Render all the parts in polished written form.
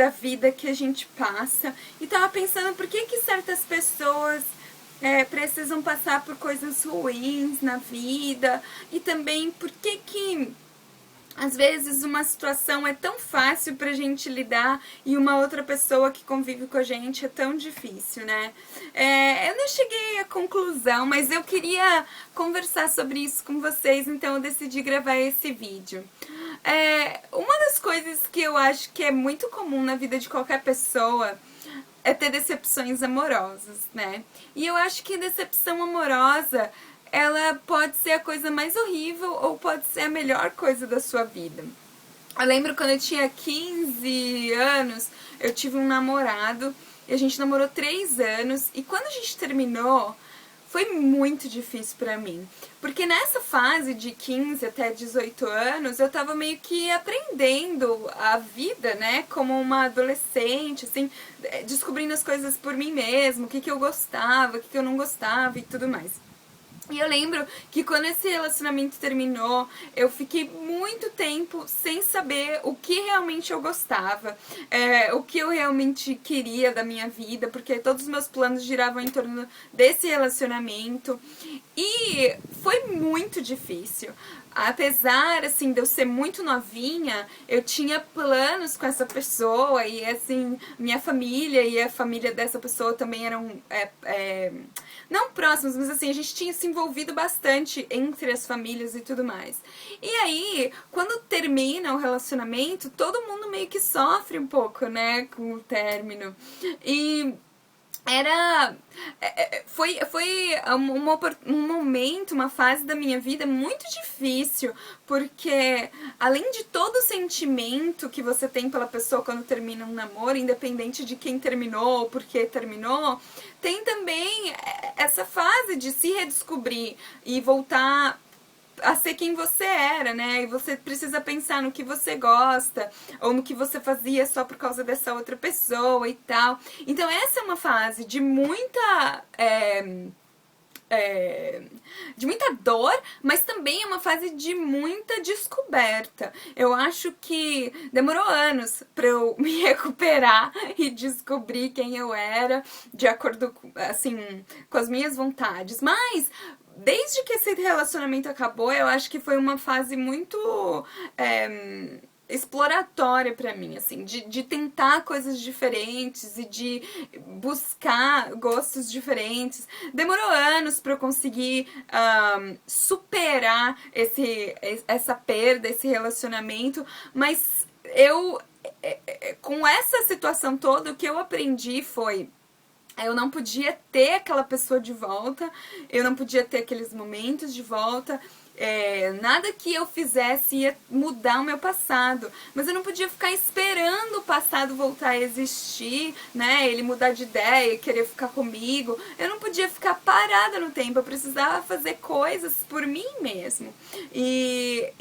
da vida que a gente passa. E tava pensando por que certas pessoas precisam passar por coisas ruins na vida. E também por que às vezes uma situação é tão fácil pra gente lidar e uma outra pessoa que convive com a gente é tão difícil, né? Eu não cheguei à conclusão, mas eu queria conversar sobre isso com vocês, então eu decidi gravar esse vídeo. Uma das coisas que eu acho que é muito comum na vida de qualquer pessoa é ter decepções amorosas, né? E eu acho que decepção amorosa, ela pode ser a coisa mais horrível ou pode ser a melhor coisa da sua vida. Eu lembro quando eu tinha 15 anos, eu tive um namorado e a gente namorou 3 anos e quando a gente terminou, foi muito difícil pra mim. Porque nessa fase de 15 até 18 anos, eu tava meio que aprendendo a vida, né? Como uma adolescente, assim, descobrindo as coisas por mim mesma, o que eu gostava, o que eu não gostava e tudo mais. E eu lembro que quando esse relacionamento terminou, eu fiquei muito tempo sem saber o que realmente eu gostava, o que eu realmente queria da minha vida, porque todos os meus planos giravam em torno desse relacionamento. E foi muito difícil. Apesar, assim, de eu ser muito novinha, eu tinha planos com essa pessoa e, assim, minha família e a família dessa pessoa também eram, não próximos, mas, assim, a gente tinha se envolvido bastante entre as famílias e tudo mais. E aí, quando termina o relacionamento, todo mundo meio que sofre um pouco, né, com o término. E foi um momento, uma fase da minha vida muito difícil, porque além de todo o sentimento que você tem pela pessoa quando termina um namoro, independente de quem terminou ou por que terminou, tem também essa fase de se redescobrir e voltar a ser quem você era, né? E você precisa pensar no que você gosta ou no que você fazia só por causa dessa outra pessoa e tal. Então essa é uma fase de muita dor, mas também é uma fase de muita descoberta. Eu acho que demorou anos pra eu me recuperar e descobrir quem eu era de acordo assim, com as minhas vontades. Mas desde que esse relacionamento acabou, eu acho que foi uma fase muito exploratória pra mim, assim, de tentar coisas diferentes e de buscar gostos diferentes. Demorou anos pra eu conseguir superar essa perda, esse relacionamento, mas com essa situação toda, o que eu aprendi foi: eu não podia ter aquela pessoa de volta, eu não podia ter aqueles momentos de volta, nada que eu fizesse ia mudar o meu passado, mas eu não podia ficar esperando o passado voltar a existir, né, ele mudar de ideia, querer ficar comigo. Eu não podia ficar parada no tempo, eu precisava fazer coisas por mim mesmo. E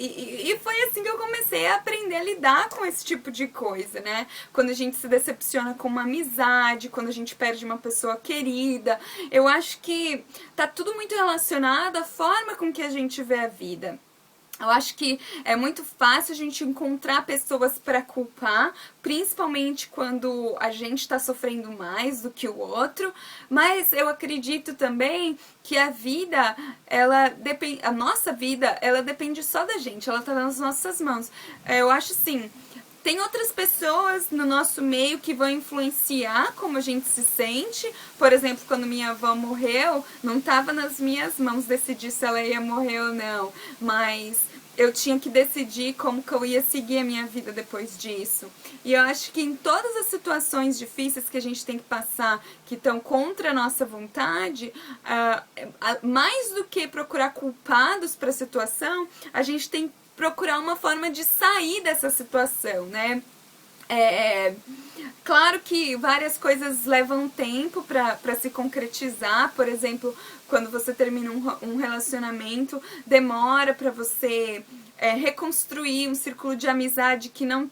foi assim que eu comecei a aprender a lidar com esse tipo de coisa, né, quando a gente se decepciona com uma amizade, quando a gente perde uma pessoa querida. Eu acho que tá tudo muito relacionado à forma com que a gente vê a vida. Eu acho que é muito fácil a gente encontrar pessoas para culpar, principalmente quando a gente está sofrendo mais do que o outro, mas eu acredito também que a vida, a nossa vida, ela depende só da gente, ela está nas nossas mãos. Eu acho assim, tem outras pessoas no nosso meio que vão influenciar como a gente se sente. Por exemplo, quando minha avó morreu, não estava nas minhas mãos decidir se ela ia morrer ou não, mas eu tinha que decidir como que eu ia seguir a minha vida depois disso. E eu acho que em todas as situações difíceis que a gente tem que passar, que estão contra a nossa vontade, mais do que procurar culpados para a situação, a gente tem que procurar uma forma de sair dessa situação, né? Claro que várias coisas levam tempo pra se concretizar. Por exemplo, quando você termina um relacionamento, demora pra você reconstruir um círculo de amizade que não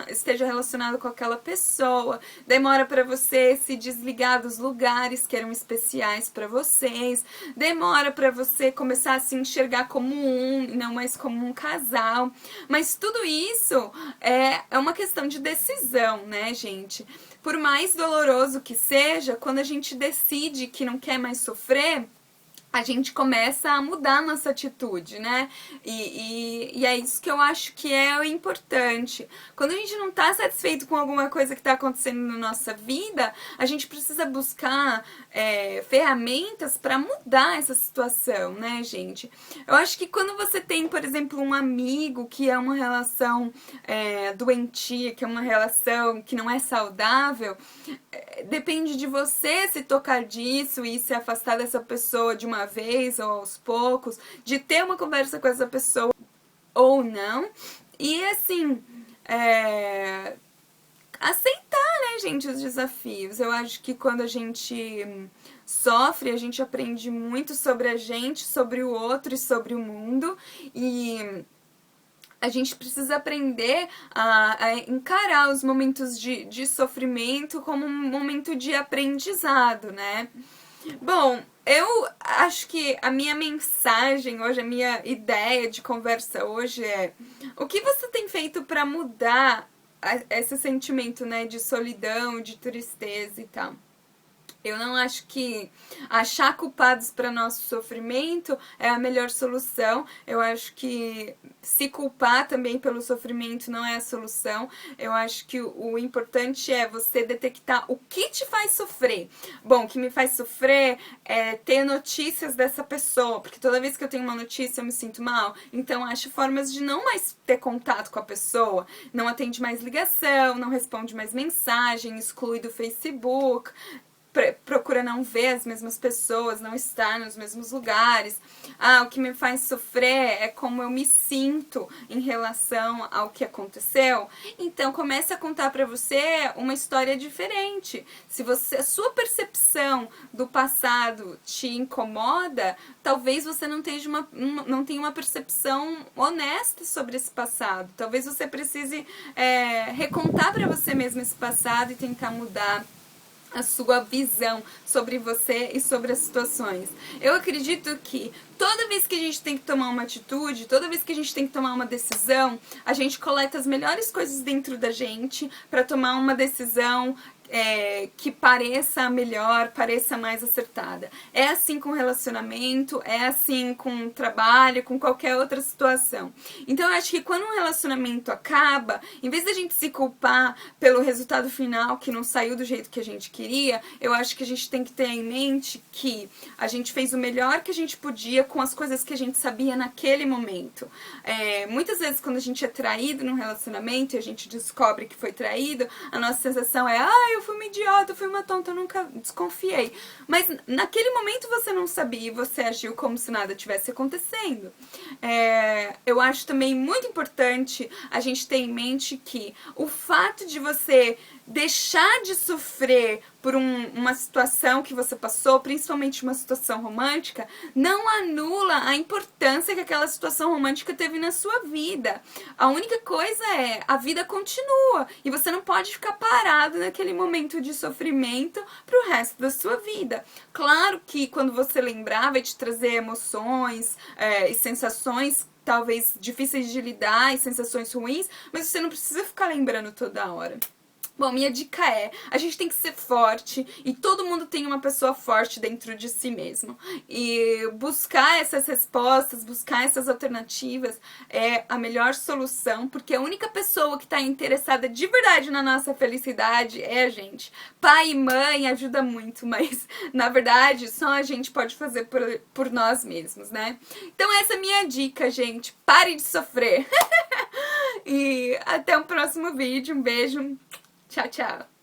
esteja relacionado com aquela pessoa, demora para você se desligar dos lugares que eram especiais para vocês, demora para você começar a se enxergar como não mais como um casal, mas tudo isso é uma questão de decisão, né, gente? Por mais doloroso que seja, quando a gente decide que não quer mais sofrer, a gente começa a mudar a nossa atitude, né? E é isso que eu acho que é o importante. Quando a gente não tá satisfeito com alguma coisa que tá acontecendo na nossa vida, a gente precisa buscar ferramentas para mudar essa situação, né, gente? Eu acho que quando você tem, por exemplo, um amigo que é uma relação doentia, que é uma relação que não é saudável, depende de você se tocar disso e se afastar dessa pessoa de uma vez ou aos poucos, de ter uma conversa com essa pessoa ou não, e assim, aceitar, né, gente, os desafios. Eu acho que quando a gente sofre, a gente aprende muito sobre a gente, sobre o outro e sobre o mundo, e a gente precisa aprender a encarar os momentos de sofrimento como um momento de aprendizado, né? Bom, eu acho que a minha mensagem hoje, a minha ideia de conversa hoje é: o que você tem feito para mudar esse sentimento, né, de solidão, de tristeza e tal? Eu não acho que achar culpados para nosso sofrimento é a melhor solução. Eu acho que se culpar também pelo sofrimento não é a solução. Eu acho que o importante é você detectar o que te faz sofrer. Bom, o que me faz sofrer é ter notícias dessa pessoa, porque toda vez que eu tenho uma notícia eu me sinto mal. Então acho formas de não mais ter contato com a pessoa. Não atende mais ligação, não responde mais mensagem, exclui do Facebook, procura não ver as mesmas pessoas, não estar nos mesmos lugares. O que me faz sofrer é como eu me sinto em relação ao que aconteceu. Então comece a contar pra você uma história diferente. Se a sua percepção do passado te incomoda, talvez você não tenha uma percepção honesta sobre esse passado. Talvez você precise recontar pra você mesmo esse passado e tentar mudar a sua visão sobre você e sobre as situações. Eu acredito que toda vez que a gente tem que tomar uma atitude, toda vez que a gente tem que tomar uma decisão, a gente coleta as melhores coisas dentro da gente para tomar uma decisão que pareça melhor, pareça mais acertada. É assim com relacionamento, é assim com trabalho, com qualquer outra situação. Então eu acho que quando um relacionamento acaba, em vez da gente se culpar pelo resultado final que não saiu do jeito que a gente queria, eu acho que a gente tem que ter em mente que a gente fez o melhor que a gente podia com as coisas que a gente sabia naquele momento. Muitas vezes quando a gente é traído num relacionamento e a gente descobre que foi traído, a nossa sensação é: eu fui uma idiota, eu fui uma tonta, eu nunca desconfiei. Mas naquele momento você não sabia e você agiu como se nada tivesse acontecendo. Eu acho também muito importante a gente ter em mente que o fato de você deixar de sofrer por uma situação que você passou, principalmente uma situação romântica, não anula a importância que aquela situação romântica teve na sua vida. A única coisa a vida continua e você não pode ficar parado naquele momento de sofrimento pro resto da sua vida. Claro que quando você lembrar vai te trazer emoções e sensações talvez difíceis de lidar e sensações ruins, mas você não precisa ficar lembrando toda hora. Bom, minha dica a gente tem que ser forte e todo mundo tem uma pessoa forte dentro de si mesmo. E buscar essas respostas, buscar essas alternativas é a melhor solução, porque a única pessoa que está interessada de verdade na nossa felicidade é a gente. Pai e mãe ajuda muito, mas na verdade só a gente pode fazer por nós mesmos, né? Então essa é a minha dica, gente. Pare de sofrer! E até o próximo vídeo. Um beijo. Tchau, tchau.